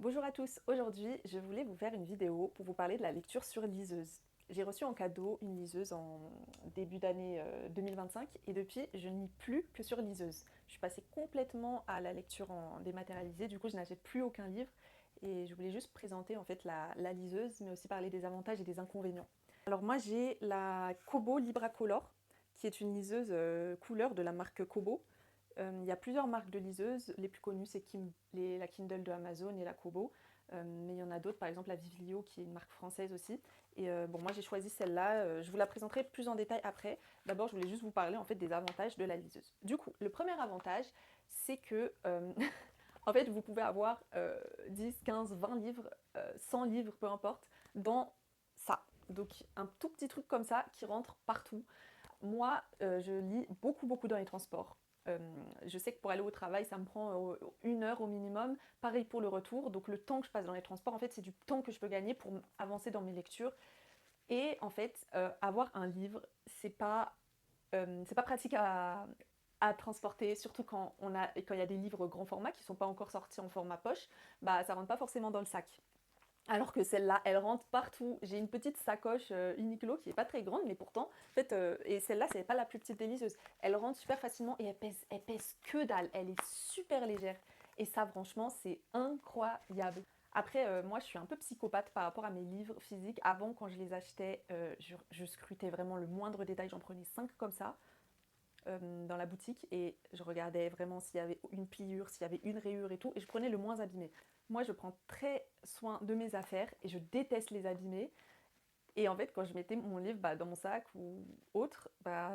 Bonjour à tous, aujourd'hui je voulais vous faire une vidéo pour vous parler de la lecture sur liseuse. J'ai reçu en cadeau une liseuse en début d'année 2025 et depuis je ne lis plus que sur liseuse. Je suis passée complètement à la lecture en dématérialisé, du coup je n'achète plus aucun livre et je voulais juste présenter en fait la liseuse mais aussi parler des avantages et des inconvénients. Alors moi j'ai la Kobo Libracolor qui est une liseuse couleur de la marque Kobo. Il y a plusieurs marques de liseuses. Les plus connues, c'est la Kindle de Amazon et la Kobo. Mais il y en a d'autres, par exemple la Viglio, qui est une marque française aussi. Et bon, moi j'ai choisi celle-là. Je vous la présenterai plus en détail après. D'abord, je voulais juste vous parler en fait des avantages de la liseuse. Du coup, le premier avantage, c'est que en fait, vous pouvez avoir 10, 15, 20 livres, 100 livres, peu importe, dans ça. Donc un tout petit truc comme ça qui rentre partout. Moi, je lis beaucoup dans les transports. Je sais que pour aller au travail, ça me prend 1 heure au minimum. Pareil pour le retour. Donc le temps que je passe dans les transports, en fait, c'est du temps que je peux gagner pour avancer dans mes lectures. Et en fait, avoir un livre, c'est pas pratique à transporter, surtout quand il y a des livres grand format qui ne sont pas encore sortis en format poche, bah ça rentre pas forcément dans le sac. Alors que celle-là, elle rentre partout. J'ai une petite sacoche Uniqlo qui est pas très grande, mais pourtant, en fait, et celle-là, c'est pas la plus petite délicieuse. Elle rentre super facilement et elle pèse que dalle. Elle est super légère. Et ça, franchement, c'est incroyable. Après, moi, je suis un peu psychopathe par rapport à mes livres physiques. Avant, quand je les achetais, je scrutais vraiment le moindre détail. J'en prenais 5 comme ça dans la boutique et je regardais vraiment s'il y avait une pliure, s'il y avait une rayure et tout, et je prenais le moins abîmé. Moi, je prends très soin de mes affaires et je déteste les abîmer. Et en fait, quand je mettais mon livre dans mon sac ou autre,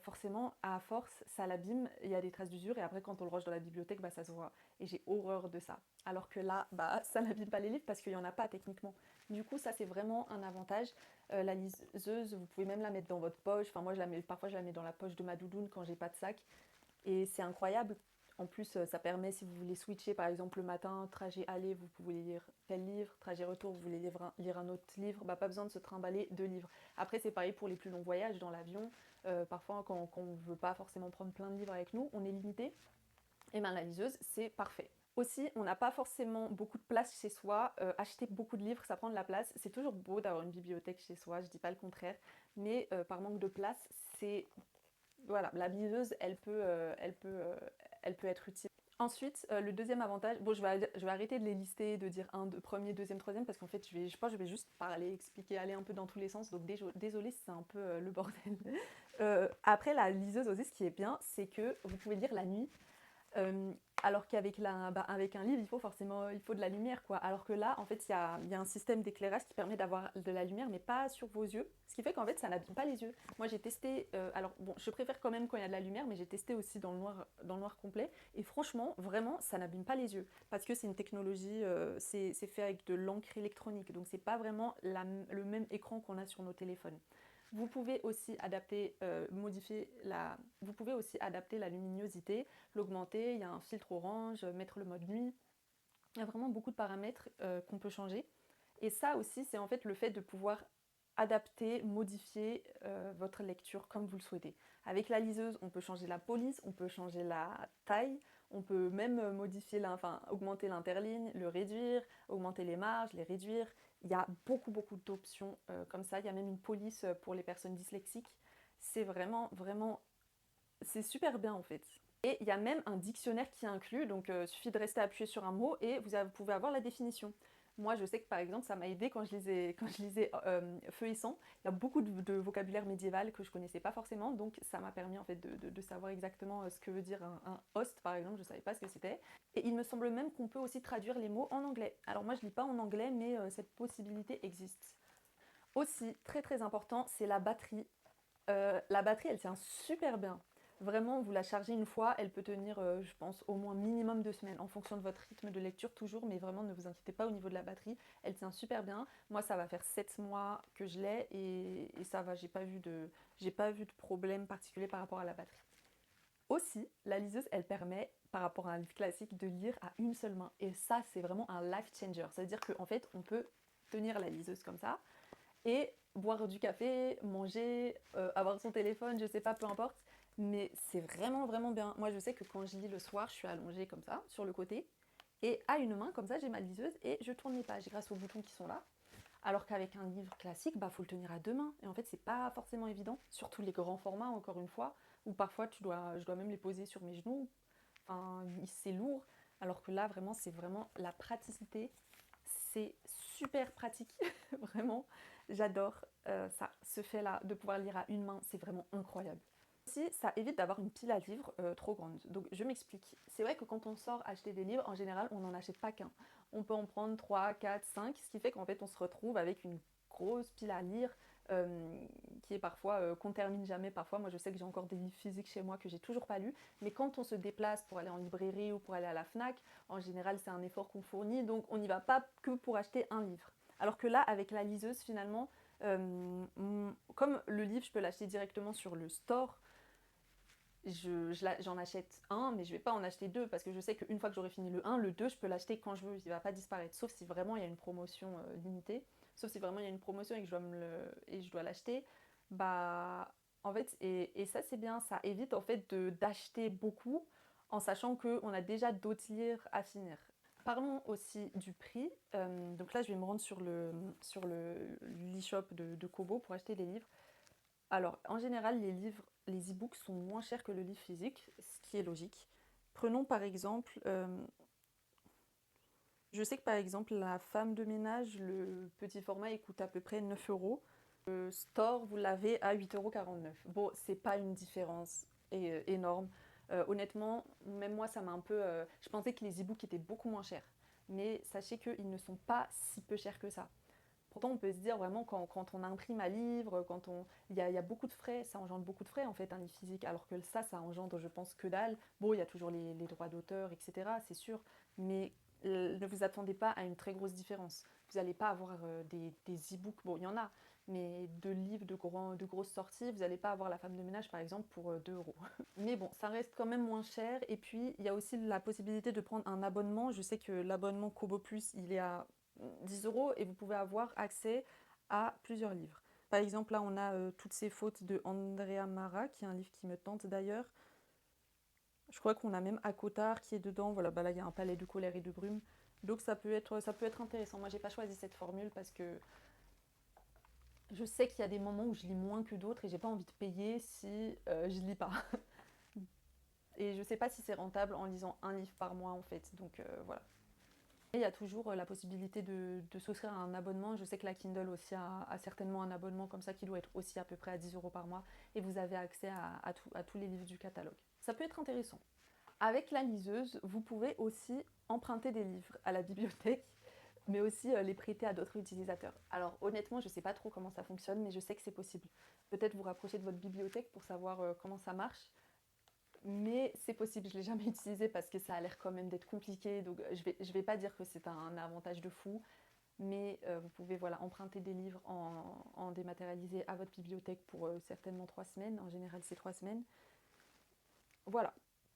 forcément, à force, ça l'abîme, il y a des traces d'usure, et après, quand on le range dans la bibliothèque, ça se voit. Et j'ai horreur de ça. Alors que là, ça n'abîme pas les livres parce qu'il n'y en a pas techniquement. Du coup, ça, c'est vraiment un avantage. La liseuse, vous pouvez même la mettre dans votre poche. Enfin, moi, parfois, je la mets dans la poche de ma doudoune quand j'ai pas de sac. Et c'est incroyable. En plus, ça permet, si vous voulez switcher, par exemple, le matin, trajet aller, vous pouvez lire tel livre, trajet retour, vous voulez lire un autre livre, pas besoin de se trimballer 2 livres. Après, c'est pareil pour les plus longs voyages dans l'avion. Parfois, quand on ne veut pas forcément prendre plein de livres avec nous, on est limité. Et bien, la liseuse, c'est parfait. Aussi, on n'a pas forcément beaucoup de place chez soi. Acheter beaucoup de livres, ça prend de la place. C'est toujours beau d'avoir une bibliothèque chez soi, je dis pas le contraire. Mais par manque de place, c'est voilà, la liseuse, elle peut être utile. Ensuite, le deuxième avantage, bon, je vais arrêter de les lister, de dire premier, deuxième, troisième, parce qu'en fait, je pense que je vais juste parler, expliquer, aller un peu dans tous les sens, donc désolé si c'est un peu le bordel. Après, la liseuse aussi, ce qui est bien, c'est que vous pouvez lire la nuit. Euh, alors qu'avec avec un livre, il faut de la lumière, quoi. Alors que là, en fait, il y a un système d'éclairage qui permet d'avoir de la lumière, mais pas sur vos yeux. Ce qui fait qu'en fait, ça n'abîme pas les yeux. Moi, j'ai testé, alors bon, je préfère quand même quand il y a de la lumière, mais j'ai testé aussi dans le noir complet. Et franchement, vraiment, ça n'abîme pas les yeux. Parce que c'est une technologie, c'est fait avec de l'encre électronique. Donc, c'est pas vraiment le même écran qu'on a sur nos téléphones. Vous pouvez aussi vous pouvez aussi adapter la luminosité, l'augmenter, il y a un filtre orange, mettre le mode nuit. Il y a vraiment beaucoup de paramètres qu'on peut changer. Et ça aussi, c'est en fait le fait de pouvoir adapter, modifier votre lecture comme vous le souhaitez. Avec la liseuse, on peut changer la police, on peut changer la taille, on peut même augmenter l'interligne, le réduire, augmenter les marges, les réduire. Il y a beaucoup d'options comme ça. Il y a même une police pour les personnes dyslexiques. C'est vraiment, c'est super bien en fait. Et il y a même un dictionnaire qui est inclus, donc il suffit de rester appuyé sur un mot et vous pouvez avoir la définition. Moi, je sais que par exemple, ça m'a aidé quand je lisais Feu et Sang. Il y a beaucoup de vocabulaire médiéval que je connaissais pas forcément, donc ça m'a permis en fait de savoir exactement ce que veut dire un host, par exemple. Je savais pas ce que c'était. Et il me semble même qu'on peut aussi traduire les mots en anglais. Alors moi, je lis pas en anglais, mais cette possibilité existe. Aussi, très important, c'est la batterie. La batterie, elle tient super bien. Vraiment, vous la chargez une fois, elle peut tenir, je pense, au moins minimum 2 semaines, en fonction de votre rythme de lecture toujours, mais vraiment, ne vous inquiétez pas au niveau de la batterie, elle tient super bien. Moi, ça va faire 7 mois que je l'ai, et ça va, j'ai pas vu de problème particulier par rapport à la batterie. Aussi, la liseuse, elle permet, par rapport à un livre classique, de lire à une seule main. Et ça, c'est vraiment un life changer. C'est-à-dire qu'en fait, on peut tenir la liseuse comme ça, et boire du café, manger, avoir son téléphone, je sais pas, peu importe. Mais c'est vraiment bien. Moi, je sais que quand je lis le soir, je suis allongée comme ça, sur le côté. Et à une main, comme ça, j'ai ma liseuse et je tourne les pages grâce aux boutons qui sont là. Alors qu'avec un livre classique, bah faut le tenir à deux mains. Et en fait, c'est pas forcément évident, surtout les grands formats, encore une fois, où parfois je dois même les poser sur mes genoux. Enfin, c'est lourd. Alors que là, vraiment, c'est vraiment la praticité. C'est super pratique, vraiment. J'adore ça, ce fait-là de pouvoir lire à une main, c'est vraiment incroyable. Aussi, ça évite d'avoir une pile à livres trop grande. Donc je m'explique. C'est vrai que quand on sort acheter des livres, en général, on n'en achète pas qu'un. On peut en prendre 3, 4, 5, ce qui fait qu'en fait, on se retrouve avec une grosse pile à lire euh, qui est parfois qu'on termine jamais. Parfois, moi, je sais que j'ai encore des livres physiques chez moi que j'ai toujours pas lus. Mais quand on se déplace pour aller en librairie ou pour aller à la Fnac, en général, c'est un effort qu'on fournit. Donc, on n'y va pas que pour acheter un livre. Alors que là, avec la liseuse, finalement, comme le livre, je peux l'acheter directement sur le store, j'en achète un, mais je vais pas en acheter deux parce que je sais qu'une fois que j'aurai fini le un, le 2, je peux l'acheter quand je veux, il va pas disparaître. Sauf si vraiment il y a une promotion limitée, sauf si vraiment il y a une promotion et que je dois l'acheter. Bah, en fait, et ça c'est bien, ça évite en fait d'acheter beaucoup en sachant qu'on a déjà d'autres livres à finir. Parlons aussi du prix. Donc là, je vais me rendre sur l'e-shop de Kobo pour acheter des livres. Alors, en général, les e-books sont moins chers que le livre physique, ce qui est logique. Prenons par exemple, je sais que par exemple, la femme de ménage, le petit format, il coûte à peu près 9 euros. Le store, vous l'avez à 8,49 €. Bon, c'est pas une différence énorme. Honnêtement, même moi, ça m'a un peu. Je pensais que les e-books étaient beaucoup moins chers. Mais sachez qu'ils ne sont pas si peu chers que ça. Pourtant, on peut se dire vraiment quand on imprime un livre, il y a beaucoup de frais, ça engendre beaucoup de frais en fait, un livre physique, alors que ça engendre, je pense, que dalle. Bon, il y a toujours les droits d'auteur, etc., c'est sûr, mais ne vous attendez pas à une très grosse différence. Vous n'allez pas avoir des e-books, bon, il y en a, mais de livres de grosses sorties, vous n'allez pas avoir La femme de ménage par exemple pour 2 euros. Mais bon, ça reste quand même moins cher, et puis il y a aussi la possibilité de prendre un abonnement. Je sais que l'abonnement Kobo Plus, il est à 10 euros et vous pouvez avoir accès à plusieurs livres. Par exemple, là, on a Toutes ces fautes de Andrea Mara, qui est un livre qui me tente d'ailleurs. Je crois qu'on a même Akotar qui est dedans. Voilà, bah là, il y a un palais de colère et de brume. Donc ça peut être intéressant. Moi, j'ai pas choisi cette formule parce que je sais qu'il y a des moments où je lis moins que d'autres et j'ai pas envie de payer si je lis pas. Et je sais pas si c'est rentable en lisant un livre par mois en fait. Donc voilà. Et il y a toujours la possibilité de souscrire à un abonnement. Je sais que la Kindle aussi a certainement un abonnement comme ça qui doit être aussi à peu près à 10 euros par mois. Et vous avez accès à tous les livres du catalogue. Ça peut être intéressant. Avec la liseuse, vous pouvez aussi emprunter des livres à la bibliothèque, mais aussi les prêter à d'autres utilisateurs. Alors honnêtement, je ne sais pas trop comment ça fonctionne, mais je sais que c'est possible. Peut-être vous rapprocher de votre bibliothèque pour savoir comment ça marche. Mais c'est possible, je ne l'ai jamais utilisé parce que ça a l'air quand même d'être compliqué. Donc je vais pas dire que c'est un avantage de fou, mais vous pouvez voilà, emprunter des livres en dématérialisé à votre bibliothèque pour certainement 3 semaines. En général, c'est 3 semaines. Voilà,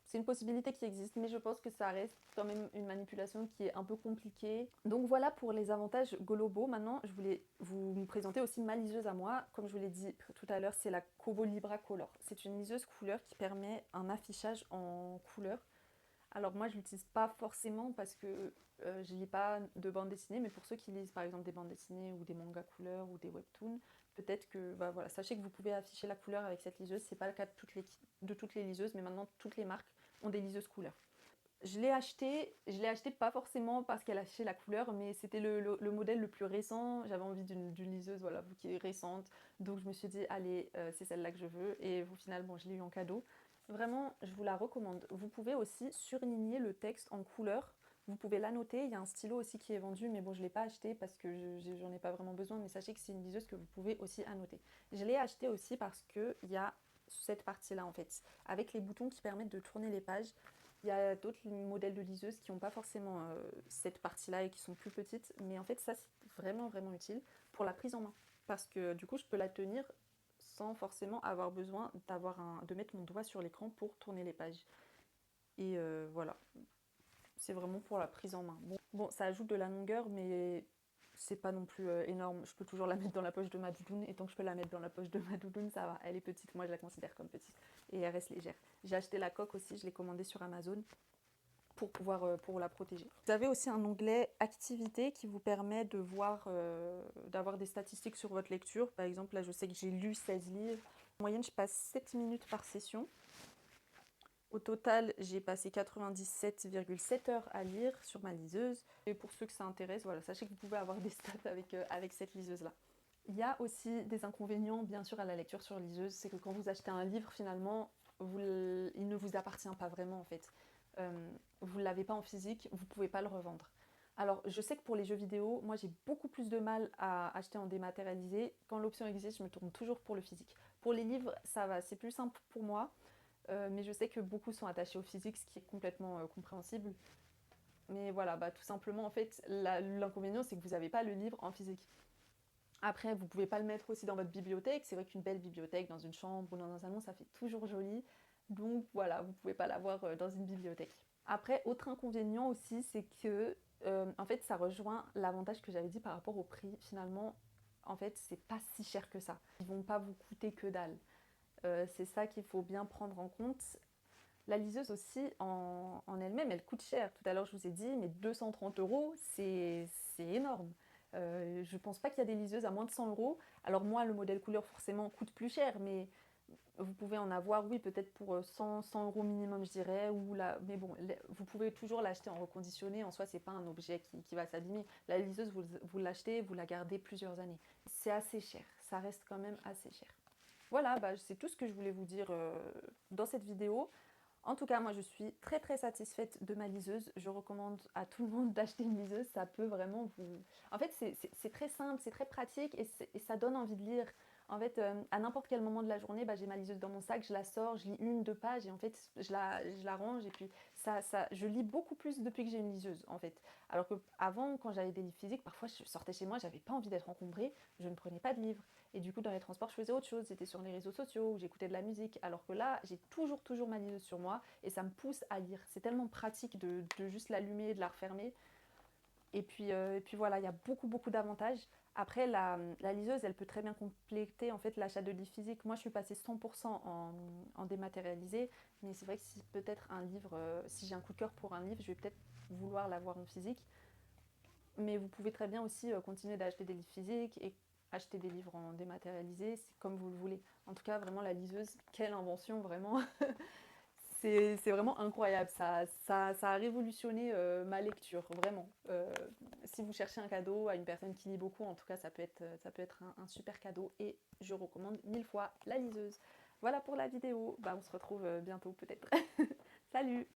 c'est une possibilité qui existe, mais je pense que ça reste quand même une manipulation qui est un peu compliquée. Donc voilà pour les avantages globaux. Maintenant, je voulais vous présenter aussi ma liseuse à moi. Comme je vous l'ai dit tout à l'heure, c'est la Kobo Libra Color. C'est une liseuse couleur qui permet un affichage en couleur. Alors moi, je ne l'utilise pas forcément parce que je lis pas de bande dessinée, mais pour ceux qui lisent par exemple des bandes dessinées ou des mangas couleurs ou des webtoons, peut-être que bah, voilà, sachez que vous pouvez afficher la couleur avec cette liseuse. C'est pas le cas de toutes les liseuses, mais maintenant toutes les marques ont des liseuses couleurs. Je l'ai acheté pas forcément parce qu'elle affichait la couleur, mais c'était le modèle le plus récent. J'avais envie d'une liseuse voilà, qui est récente, donc je me suis dit allez, c'est celle-là que je veux. Et au final, bon, je l'ai eu en cadeau. Vraiment, je vous la recommande. Vous pouvez aussi surligner le texte en couleur. Vous pouvez l'annoter. Il y a un stylo aussi qui est vendu, mais bon, je ne l'ai pas acheté parce que j'en ai pas vraiment besoin. Mais sachez que c'est une liseuse que vous pouvez aussi annoter. Je l'ai acheté aussi parce qu'il y a cette partie-là en fait, avec les boutons qui permettent de tourner les pages. Il y a d'autres modèles de liseuses qui n'ont pas forcément cette partie-là et qui sont plus petites, mais en fait ça c'est vraiment vraiment utile pour la prise en main. Parce que du coup je peux la tenir sans forcément avoir besoin de mettre mon doigt sur l'écran pour tourner les pages. Et voilà, c'est vraiment pour la prise en main. Bon, ça ajoute de la longueur, mais c'est pas non plus énorme. Je peux toujours la mettre dans la poche de ma doudoune, et tant que je peux la mettre dans la poche de ma doudoune, ça va. Elle est petite, moi je la considère comme petite, et elle reste légère. J'ai acheté la coque aussi, je l'ai commandée sur Amazon. pour pouvoir pour la protéger. Vous avez aussi un onglet activité qui vous permet de voir, d'avoir des statistiques sur votre lecture. Par exemple, là je sais que j'ai lu 16 livres. En moyenne, je passe 7 minutes par session. Au total, j'ai passé 97,7 heures à lire sur ma liseuse. Et pour ceux que ça intéresse, voilà, sachez que vous pouvez avoir des stats avec cette liseuse-là. Il y a aussi des inconvénients, bien sûr, à la lecture sur liseuse. C'est que quand vous achetez un livre, finalement, il ne vous appartient pas vraiment, en fait. Vous ne l'avez pas en physique, vous ne pouvez pas le revendre. Alors, je sais que pour les jeux vidéo, moi, j'ai beaucoup plus de mal à acheter en dématérialisé. Quand l'option existe, je me tourne toujours pour le physique. Pour les livres, ça va, c'est plus simple pour moi. Mais je sais que beaucoup sont attachés au physique, ce qui est complètement compréhensible. Mais voilà, bah, tout simplement, en fait, l'inconvénient, c'est que vous n'avez pas le livre en physique. Après, vous pouvez pas le mettre aussi dans votre bibliothèque. C'est vrai qu'une belle bibliothèque dans une chambre ou dans un salon, ça fait toujours joli. Donc voilà, vous pouvez pas l'avoir dans une bibliothèque. Après, autre inconvénient aussi, c'est que en fait, ça rejoint l'avantage que j'avais dit par rapport au prix. Finalement, en fait, c'est pas si cher que ça. Ils vont pas vous coûter que dalle. C'est ça qu'il faut bien prendre en compte. La liseuse aussi, en elle-même, elle coûte cher. Tout à l'heure, je vous ai dit, mais 230 euros, c'est énorme. Je pense pas qu'il y a des liseuses à moins de 100 euros. Alors moi, le modèle couleur, forcément, coûte plus cher, mais vous pouvez en avoir, oui, peut-être pour 100 euros minimum, je dirais. Mais bon, vous pouvez toujours l'acheter en reconditionné. En soi, c'est pas un objet qui va s'abîmer. La liseuse, vous l'achetez, vous la gardez plusieurs années. C'est assez cher. Ça reste quand même assez cher. Voilà, bah, c'est tout ce que je voulais vous dire dans cette vidéo. En tout cas, moi je suis très très satisfaite de ma liseuse. Je recommande à tout le monde d'acheter une liseuse. Ça peut vraiment vous... En fait, c'est très simple, c'est très pratique et ça donne envie de lire. En fait, à n'importe quel moment de la journée, bah, j'ai ma liseuse dans mon sac, je la sors, je lis une, deux pages et en fait, je la range et puis je lis beaucoup plus depuis que j'ai une liseuse en fait. Alors qu'avant, quand j'avais des livres physiques, parfois je sortais chez moi, j'avais pas envie d'être encombrée, je ne prenais pas de livres. Et du coup, dans les transports, je faisais autre chose. J'étais sur les réseaux sociaux ou j'écoutais de la musique. Alors que là, j'ai toujours ma liseuse sur moi et ça me pousse à lire. C'est tellement pratique de juste l'allumer, de la refermer. Et puis voilà, il y a beaucoup d'avantages. Après, la liseuse, elle peut très bien compléter en fait l'achat de livres physiques. Moi, je suis passée 100% en dématérialisé, mais c'est vrai que si peut-être un livre, si j'ai un coup de cœur pour un livre, je vais peut-être vouloir l'avoir en physique. Mais vous pouvez très bien aussi continuer d'acheter des livres physiques et acheter des livres en dématérialisé, c'est comme vous le voulez. En tout cas, vraiment la liseuse, quelle invention, vraiment. C'est vraiment incroyable, ça a révolutionné ma lecture, vraiment. Si vous cherchez un cadeau à une personne qui lit beaucoup, en tout cas, ça peut être un super cadeau et je recommande 1000 fois la liseuse. Voilà pour la vidéo, bah, on se retrouve bientôt peut-être. Salut!